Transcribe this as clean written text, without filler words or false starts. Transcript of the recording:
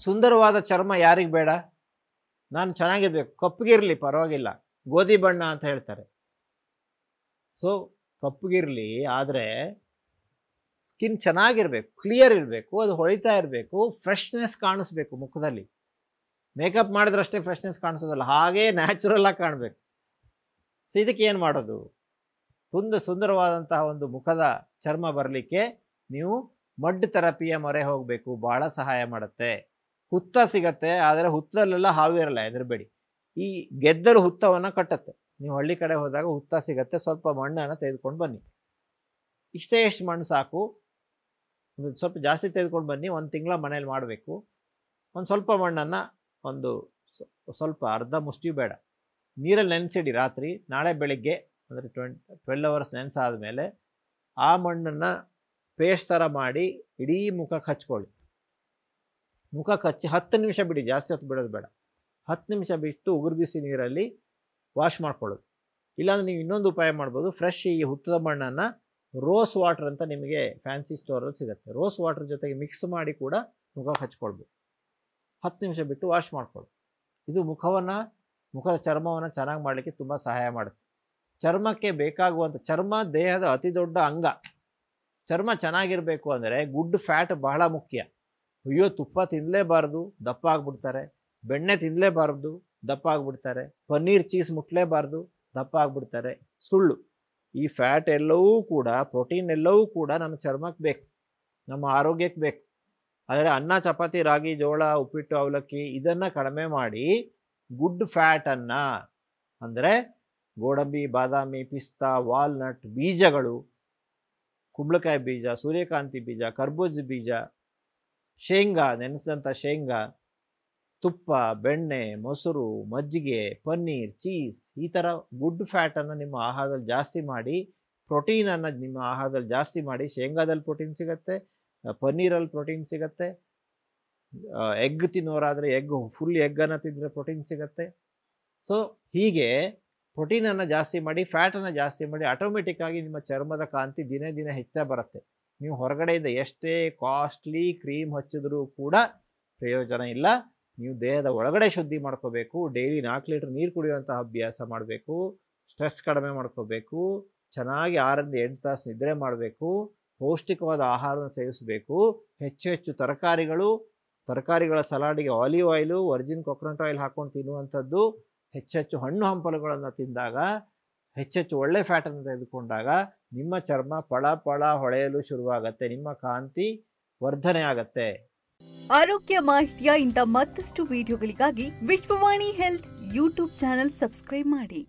ಸುಂದರವಾದ ಚರ್ಮ ಯಾರಿಗೆ ಬೇಡ? ನಾನು ಚೆನ್ನಾಗಿರ್ಬೇಕು, ಕಪ್ಪಗಿರಲಿ ಪರವಾಗಿಲ್ಲ, ಗೋಧಿ ಬಣ್ಣ ಅಂತ ಹೇಳ್ತಾರೆ. ಸೊ ಕಪ್ಪಗಿರಲಿ, ಆದರೆ ಸ್ಕಿನ್ ಚೆನ್ನಾಗಿರಬೇಕು, ಕ್ಲಿಯರ್ ಇರಬೇಕು, ಅದು ಹೊಳಿತಾ ಇರಬೇಕು, ಫ್ರೆಶ್ನೆಸ್ ಕಾಣಿಸ್ಬೇಕು ಮುಖದಲ್ಲಿ. ಮೇಕಪ್ ಮಾಡಿದ್ರಷ್ಟೇ ಫ್ರೆಶ್ನೆಸ್ ಕಾಣಿಸೋದಲ್ಲ, ಹಾಗೇ ನ್ಯಾಚುರಲ್ ಆಗಿ ಕಾಣಬೇಕು. ಸೊ ಇದಕ್ಕೆ ಏನು ಮಾಡೋದು? ಸುಂದರವಾದಂತಹ ಒಂದು ಮುಖದ ಚರ್ಮ ಬರಲಿಕ್ಕೆ ನೀವು ಮಡ್ ಥೆರಪಿಯ ಮೊರೆ ಹೋಗಬೇಕು, ಭಾಳ ಸಹಾಯ ಮಾಡುತ್ತೆ. ಹುತ್ತ ಸಿಗತ್ತೆ, ಆದರೆ ಹುತ್ತದಲ್ಲೆಲ್ಲ ಹಾವು ಇರಲ್ಲ, ಹೆದರಬೇಡಿ. ಈ ಗೆದ್ದಲು ಹುತ್ತವನ್ನು ಕಟ್ಟತ್ತೆ. ನೀವು ಹಳ್ಳಿ ಕಡೆ ಹೋದಾಗ ಹುತ್ತ ಸಿಗತ್ತೆ, ಸ್ವಲ್ಪ ಮಣ್ಣನ್ನು ತೆಗೆದುಕೊಂಡು ಬನ್ನಿ. ಇಷ್ಟೇ ಎಷ್ಟು ಮಣ್ಣು ಸಾಕು, ಒಂದು ಸ್ವಲ್ಪ ಜಾಸ್ತಿ ತೆಗೆದುಕೊಂಡು ಬನ್ನಿ. 1 ತಿಂಗಳ ಮನೇಲಿ ಮಾಡಬೇಕು. ಒಂದು ಸ್ವಲ್ಪ ಮಣ್ಣನ್ನು ಒಂದು ಸ್ವಲ್ಪ ಅರ್ಧ ಮುಷ್ಟಿ ಬೇಡ, ನೀರಲ್ಲಿ ನೆನೆಸಿಡಿ ರಾತ್ರಿ. ನಾಳೆ ಬೆಳಿಗ್ಗೆ ಅಂದರೆ 12 ಅವರ್ಸ್ ನೆನೆಸಾದ ಮೇಲೆ ಆ ಮಣ್ಣನ್ನು ಪೇಸ್ಟ್ ಥರ ಮಾಡಿ ಇಡೀ ಮುಖಕ್ಕೆ ಹಚ್ಕೊಳ್ಳಿ. ಮುಖಕ್ಕೆ ಹಚ್ಚಿ 10 ನಿಮಿಷ ಬಿಡಿ, ಜಾಸ್ತಿ ಹೊತ್ತು ಬಿಡೋದು ಬೇಡ. 10 ನಿಮಿಷ ಬಿಟ್ಟು ಉಗುರು ಬಿಸಿ ನೀರಲ್ಲಿ ವಾಶ್ ಮಾಡ್ಕೊಳ್ಳೋದು. ಇಲ್ಲಾಂದರೆ ನೀವು ಇನ್ನೊಂದು ಉಪಾಯ ಮಾಡ್ಬೋದು. ಫ್ರೆಶ್ ಈ ಹುತ್ತದ ಮಣ್ಣನ್ನು ರೋಸ್ ವಾಟರ್ ಅಂತ ನಿಮಗೆ ಫ್ಯಾನ್ಸಿ ಸ್ಟೋರಲ್ಲಿ ಸಿಗುತ್ತೆ, ರೋಸ್ ವಾಟರ್ ಜೊತೆಗೆ ಮಿಕ್ಸ್ ಮಾಡಿ ಕೂಡ ಮುಖಕ್ಕೆ ಹಚ್ಕೊಳ್ಬೋದು. 10 ನಿಮಿಷ ಬಿಟ್ಟು ವಾಶ್ ಮಾಡ್ಕೊಳ್ಳಿ. ಇದು ಮುಖದ ಚರ್ಮವನ್ನು ಚೆನ್ನಾಗಿ ಮಾಡಲಿಕ್ಕೆ ತುಂಬ ಸಹಾಯ ಮಾಡುತ್ತೆ. ಚರ್ಮಕ್ಕೆ ಬೇಕಾಗುವಂಥ, ಚರ್ಮ ದೇಹದ ಅತಿ ದೊಡ್ಡ ಅಂಗ. ಚರ್ಮ ಚೆನ್ನಾಗಿರಬೇಕು ಅಂದರೆ ಗುಡ್ ಫ್ಯಾಟ್ ಬಹಳ ಮುಖ್ಯ. ಅಯ್ಯೋ ತುಪ್ಪ ತಿನ್ನಲೇಬಾರ್ದು, ದಪ್ಪ ಆಗಿಬಿಡ್ತಾರೆ. ಬೆಣ್ಣೆ ತಿನ್ನಲೇಬಾರ್ದು, ದಪ್ಪ ಆಗಿಬಿಡ್ತಾರೆ. ಪನ್ನೀರ್ ಚೀಸ್ ಮುಟ್ಲೇಬಾರ್ದು, ದಪ್ಪ ಆಗಿಬಿಡ್ತಾರೆ. ಸುಳ್ಳು. ಈ ಫ್ಯಾಟ್ ಎಲ್ಲವೂ ಕೂಡ, ಪ್ರೋಟೀನ್ ಎಲ್ಲವೂ ಕೂಡ ನಮ್ಮ ಚರ್ಮಕ್ಕೆ ಬೇಕು, ನಮ್ಮ ಆರೋಗ್ಯಕ್ಕೆ ಬೇಕು. ಆದರೆ ಅನ್ನ, ಚಪಾತಿ, ರಾಗಿ, ಜೋಳ, ಉಪ್ಪಿಟ್ಟು, ಅವಲಕ್ಕಿ ಇದನ್ನು ಕಡಿಮೆ ಮಾಡಿ ಗುಡ್ ಫ್ಯಾಟನ್ನು, ಅಂದರೆ ಗೋಡಂಬಿ, ಬಾದಾಮಿ, ಪಿಸ್ತಾ, ವಾಲ್ನಟ್, ಬೀಜಗಳು, ಕುಂಬಳಕಾಯಿ ಬೀಜ, ಸೂರ್ಯಕಾಂತಿ ಬೀಜ, ಕರ್ಬೂಜ ಬೀಜ, ಶೇಂಗಾ, ನೆನೆಸಿದಂಥ ಶೇಂಗಾ, ತುಪ್ಪ, ಬೆಣ್ಣೆ, ಮೊಸರು, ಮಜ್ಜಿಗೆ, ಪನ್ನೀರ್, ಚೀಸ್, ಈ ಥರ ಗುಡ್ ಫ್ಯಾಟನ್ನು ನಿಮ್ಮ ಆಹಾರದಲ್ಲಿ ಜಾಸ್ತಿ ಮಾಡಿ, ಪ್ರೋಟೀನನ್ನು ನಿಮ್ಮ ಆಹಾರದಲ್ಲಿ ಜಾಸ್ತಿ ಮಾಡಿ. ಶೇಂಗಾದಲ್ಲಿ ಪ್ರೋಟೀನ್ ಸಿಗುತ್ತೆ, ಪನ್ನೀರಲ್ಲಿ ಪ್ರೋಟೀನ್ ಸಿಗುತ್ತೆ. ಎಗ್ ತಿನ್ನೋರಾದರೆ ಫುಲ್ ಎಗ್ಗನ್ನು ತಿಂದರೆ ಪ್ರೋಟೀನ್ ಸಿಗುತ್ತೆ. ಸೊ ಹೀಗೆ ಪ್ರೋಟೀನನ್ನು ಜಾಸ್ತಿ ಮಾಡಿ, ಫ್ಯಾಟನ್ನು ಜಾಸ್ತಿ ಮಾಡಿ, ಆಟೋಮೆಟಿಕ್ಕಾಗಿ ನಿಮ್ಮ ಚರ್ಮದ ಕಾಂತಿ ದಿನೇ ದಿನ ಹೆಚ್ಚುತ್ತಾ ಬರುತ್ತೆ. ನೀವು ಹೊರಗಡೆಯಿಂದ ಎಷ್ಟೇ ಕಾಸ್ಟ್ಲಿ ಕ್ರೀಮ್ ಹಚ್ಚಿದ್ರೂ ಕೂಡ ಪ್ರಯೋಜನ ಇಲ್ಲ. ನೀವು ದೇಹದ ಒಳಗಡೆ ಶುದ್ಧಿ ಮಾಡ್ಕೋಬೇಕು. ಡೈಲಿ 4 ಲೀಟರ್ ನೀರು ಕುಡಿಯುವಂತಹ ಅಭ್ಯಾಸ ಮಾಡಬೇಕು. ಸ್ಟ್ರೆಸ್ ಕಡಿಮೆ ಮಾಡ್ಕೋಬೇಕು. ಚೆನ್ನಾಗಿ 6ರಿಂದ 8 ತಾಸು ನಿದ್ರೆ ಮಾಡಬೇಕು. ಪೌಷ್ಟಿಕವಾದ ಆಹಾರವನ್ನು ಸೇವಿಸಬೇಕು. ಹೆಚ್ಚು ತರಕಾರಿಗಳ ಸಲಾಡಿಗೆ olive oil, virgin coconut oil ಹಾಕ್ಕೊಂಡು ತಿನ್ನುವಂಥದ್ದು. ಹೆಚ್ಚು ಹಣ್ಣು ಹಂಪಲುಗಳನ್ನು ತಿಂದಾಗ, ಹೆಚ್ಚು ಒಳ್ಳೆ ಫ್ಯಾಟನ್ನು ತೆಗೆದುಕೊಂಡಾಗ ನಿಮ್ಮ ಚರ್ಮ ಪಳ ಹೊಳೆಯಲು ಶುರುವಾಗತ್ತೆ, ನಿಮ್ಮ ಕಾಂತಿ ವರ್ಧನೆ ಆಗತ್ತೆ. ಆರೋಗ್ಯ ಮಾಹಿತಿಯ ಇಂಥ ಮತ್ತಷ್ಟು ವಿಡಿಯೋಗಳಿಗಾಗಿ Vishwavani health YouTube channel subscribe ಮಾಡಿ.